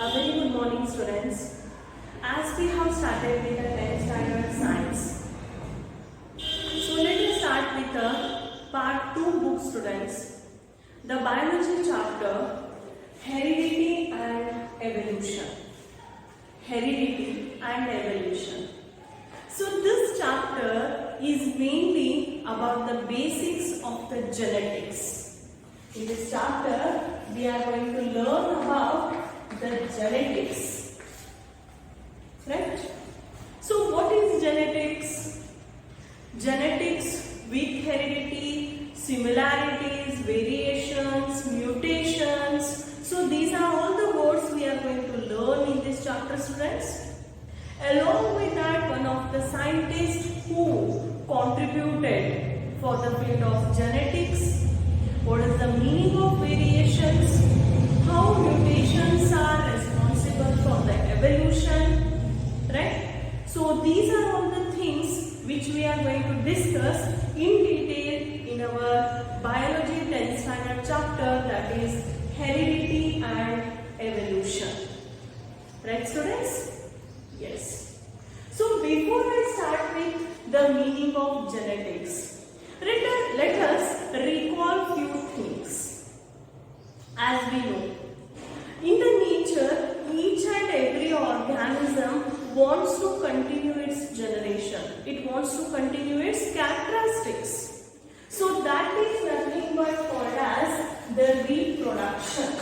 A very good morning, students. As we have started with the 10th standard science, so let us start with the part 2 book, students. The biology chapter, heredity and evolution. Heredity and evolution. So this chapter is mainly about the basics of the genetics. In this chapter, we are going to learn about the genetics. Right? So what is genetics? Genetics with heredity, similarities, variations, mutations. So these are all the words we are going to learn in this chapter, students. Along with that, one of the scientists who contributed for the field of genetics, what is the meaning of variations, how mutations are responsible for the evolution, right? So these are all the things which we are going to discuss in detail in our biology 10th standard chapter, that is heredity and evolution. Right, students? Yes. So before I start with the meaning of genetics, let us recall few things. As we know, in the nature, each and every organism wants to continue its generation. It wants to continue its characteristics. So that is nothing but called as the reproduction.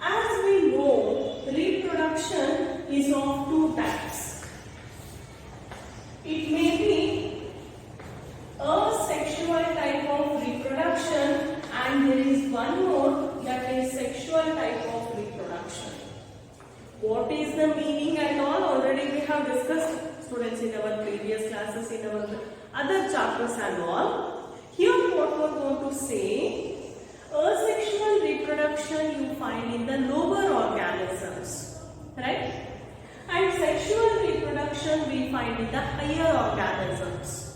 As we know, reproduction is of two types. It may be a sexual type of reproduction, and there is one more, that is sexual type of reproduction. What is the meaning and all? Already we have discussed, students, in our previous classes, in our other chapters and all. Here what we are going to say, asexual reproduction you find in the lower organisms, right? And sexual reproduction we find in the higher organisms.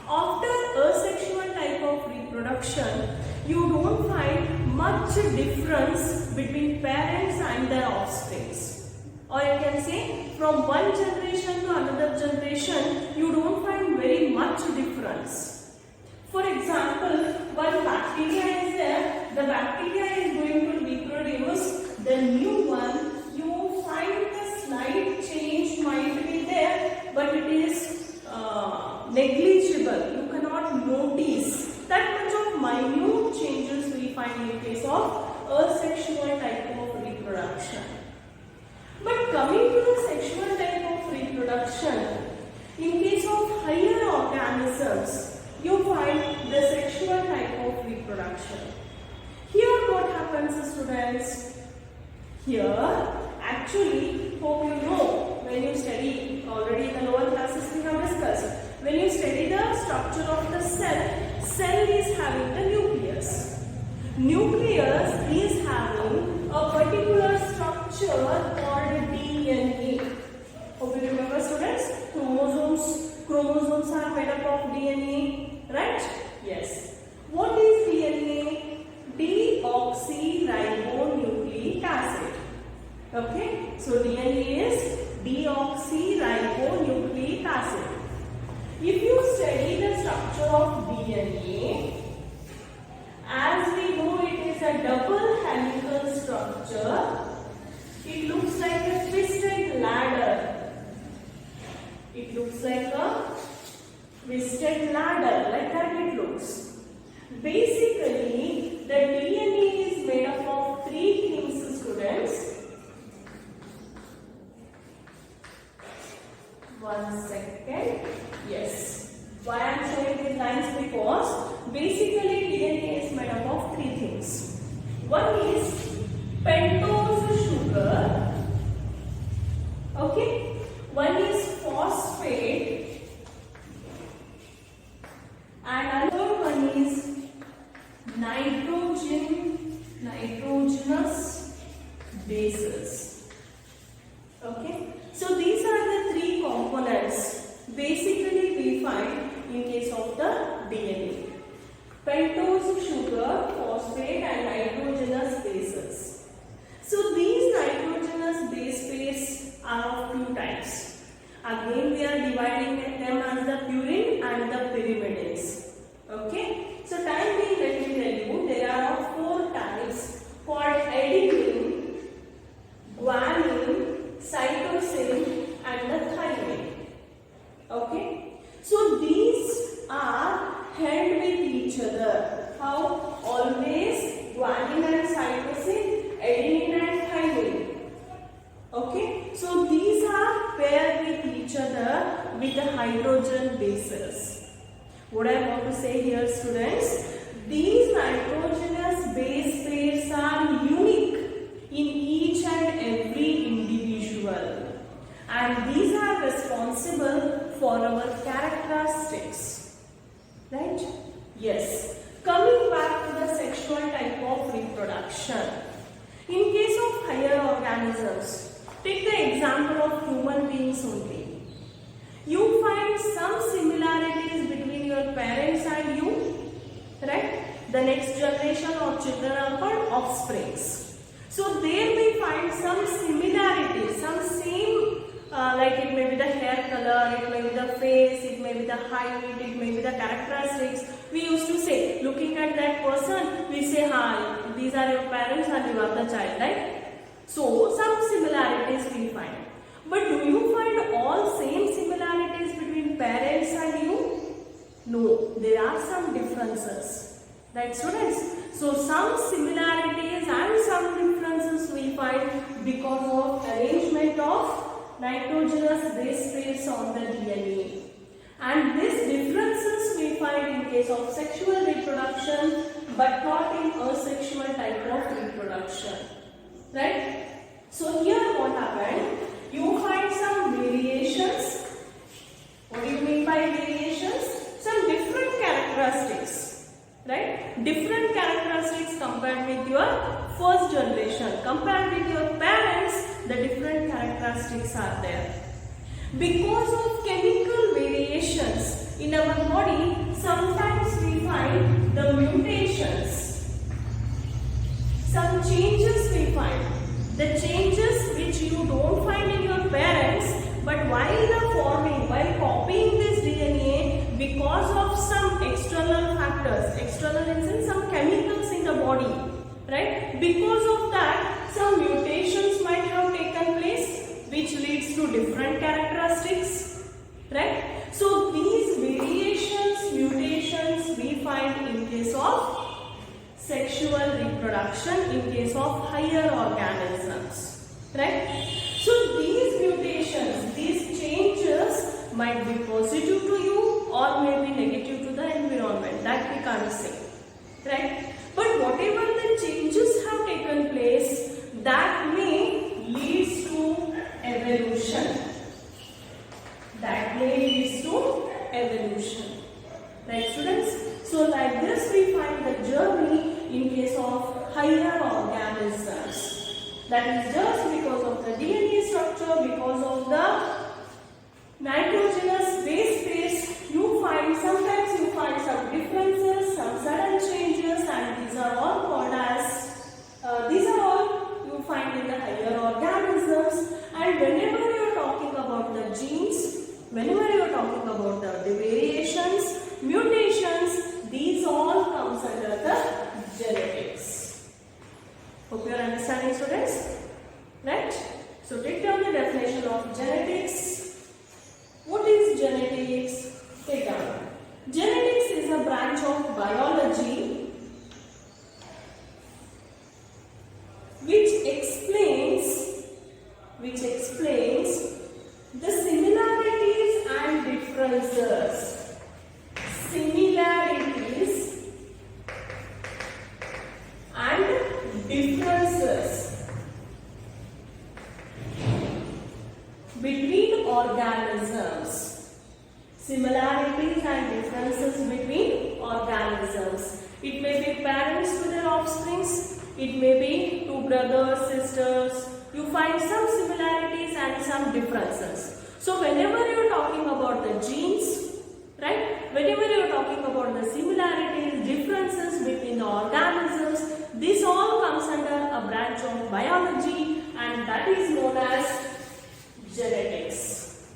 After asexual type of reproduction, you don't find much difference between parents and their offsprings. Or you can say, from one generation to another generation, you don't find very much difference. For example, one bacteria is there, the bacteria is going to reproduce the new one. You find the slight change might be there, but it is negligible. You cannot notice that much of minute changes we find in case of asexual type of reproduction. But coming to the sexual type of reproduction, in case of higher organisms, you find the sexual type of reproduction. Here what happens, students? Here, actually, hope you know, when you study, already in the lower classes we have discussed, when you study the structure of the cell is having the nucleus. Nucleus is having a particular structure called DNA. Hope you remember, students, chromosomes are made up of DNA, right? Yes. What is DNA? Deoxyribonucleic acid. Okay, so DNA is deoxyribonucleic acid. If you study the structure of DNA, as we know, it is a double helical structure. It looks like a twisted ladder. It looks like a twisted ladder, like that it looks. Basically, the DNA is made up of three things, students. One second. Yes. Why I am showing these lines? Because basically DNA is made up of three things. One is pentose sugar. Okay. One is phosphate. And another one is nitrogenous bases. Okay. So these are the three components basically we find in case of the DNA. Pentose sugar, phosphate and How? Always guanine and cytosine, adenine and thymine. Okay, so these are paired with each other with the hydrogen bases. What I want to say here, students, these nitrogenous base pairs are unique in each and every individual, and these are responsible for our characteristics. Right? Yes. Coming back to the sexual type of reproduction. In case of higher organisms, take the example of human beings only. You find some similarities between your parents and you, right? The next generation of children are called offsprings. So there we find some similarities, some same, like it may be the hair color, it may be the face, it may be the height, it may be the characteristics. We used to say, looking at that person, we say, hi, these are your parents and you are the child, right? So some similarities we find. But do you find all same similarities between parents and you? No, there are some differences. Right, students? So some similarities and some differences we find because of arrangement of nitrogenous base pairs on the DNA. And these differences we find in case of sexual reproduction but not in asexual type of reproduction. Right? So here what happened? You find some variations. What do you mean by variations? Some different characteristics. Right? Different characteristics compared with your first generation. Compared with your parents, the different characteristics are there. Because of chemical variations in our body, sometimes we find the mutations. Some changes we find. The changes which you don't find in your parents, but while copying this DNA, because of some external factors, external in sense some chemicals in the body, right? Because of that, some mutations might have taken place, which leads to different characteristics, right? So these variations, mutations we find in case of sexual reproduction, in case of higher organisms, right? So these mutations, these changes might be positive to you or may be negative to the environment, that we can't say, right? But whatever the changes have taken place, that may lead to evolution. That may lead to evolution. Right, students? So like this we find the journey in case of higher organisms. That is just because of the DNA structure, because of the nitrogenous base pairs, sometimes you find some differences, some sudden changes, and these are all called as, these are all you find in the higher organisms. And whenever you are talking about the genes, whenever you are talking about the variations, mutations, these all comes under the genetics. Hope you are understanding, students? Right? So take down the definition of genetics. What is genetics? Take down. Genetics is a branch of biology which explains the similarities and differences. Similarities and differences between organisms. Similarities and differences between organisms. It may be parents to their offsprings. It may be two brothers, sisters. You find some similarities and some differences. So whenever you are talking about the genes, right? Whenever you are talking about the similarities, differences between the organisms, this all comes under a branch of biology, and that is known as genetics.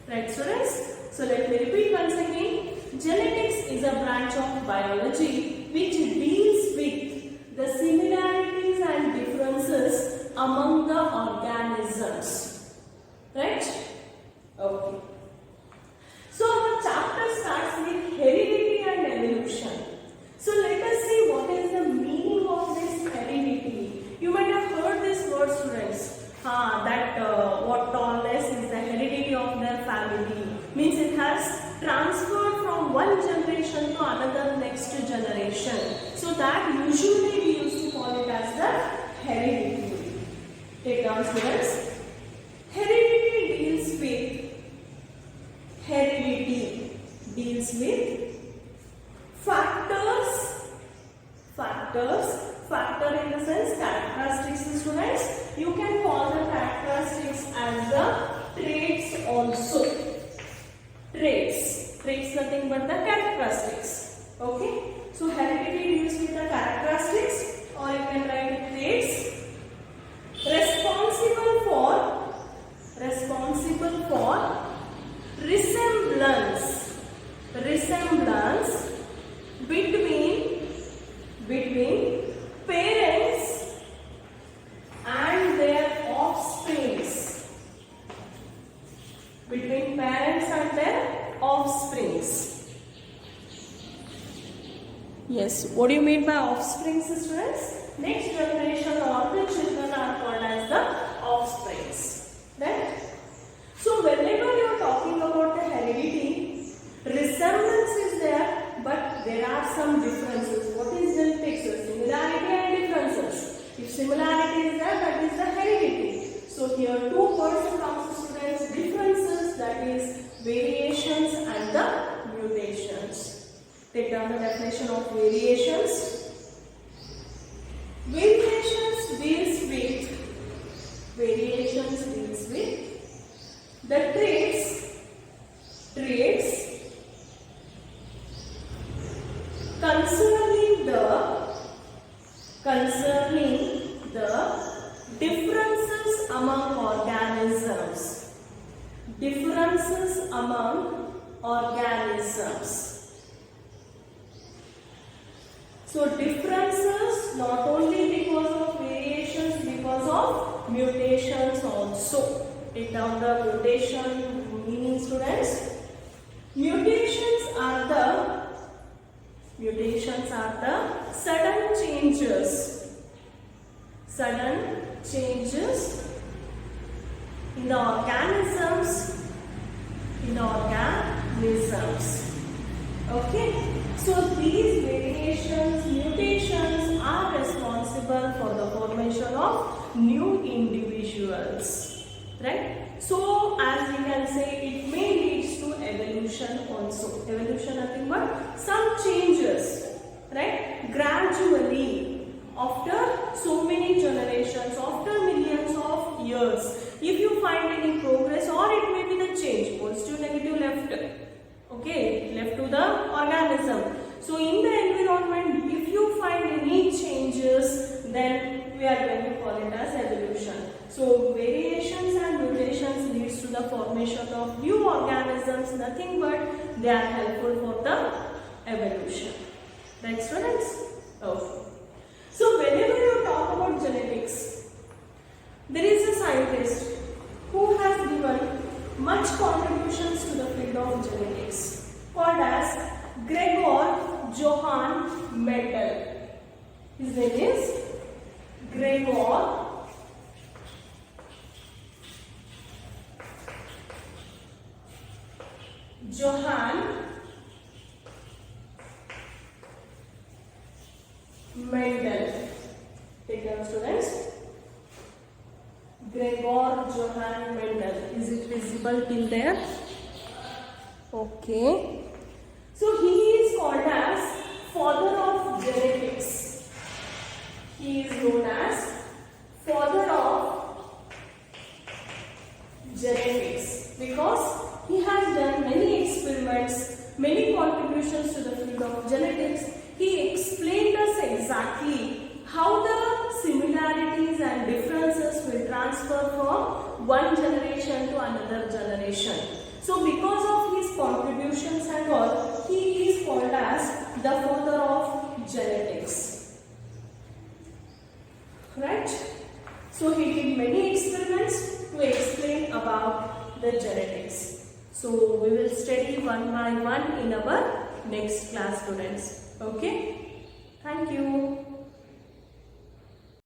Right, students? So let me repeat once again. Genetics is a branch of biology which deals with the similarities and differences among the organisms. Right? Okay. So our chapter starts with heredity and evolution. So let us see that usually we used to call it as the hereditary. Take down, students. Heredity deals with factor in the sense characteristics, students. You can call the characteristics as the traits also. Traits nothing but the characteristics. Okay. So heredity deals with the characteristics, or you can write traits. Responsible for resemblance between parents and their offsprings. Yes, what do you mean by offsprings, students? Next generation or the children are called as the offsprings. Right? So whenever you are talking about the heredity, resemblance is there, but there are some differences. What is genetics? Similarity and differences. If similarity is there, that is the heredity. So here two words comes, students, differences, that is variations and the mutations. Take down the definition of variations. Variations deals with the traits concerning the differences among organisms. So differences not only because of variations, because of mutations also. Take down the mutation meaning, students. Mutations are the sudden changes in the organisms. Okay. So these variations, mutations are responsible for the formation of new individuals, right? So as we can say, it may lead to evolution also. Evolution nothing but some changes, right? Gradually, after so many generations, after millions of years, if you find any progress, or it may be the change, positive, negative, left. Okay, left to the organism. So in the environment, if you find any changes, then we are going to call it as evolution. So variations and mutations leads to the formation of new organisms, nothing but they are helpful for the evolution. Right, students? Okay. So whenever you talk about genetics, there is a scientist who has given much contributions to the field of genetics, called as Gregor Johann Mendel. His name is Gregor Johann Mendel. Take down, students. Gregor Johann Mendel. Is it visible till there? Okay. So he is called as father of genetics. He is known as father of genetics because he has done many experiments, many contributions to the field of genetics. He explained us exactly how the similarities and differences will transfer from one generation to another generation. So because of his contributions and all, he is called as the father of genetics. Right? So he did many experiments to explain about the genetics. So we will study one by one in our next class, students. Okay? Thank you.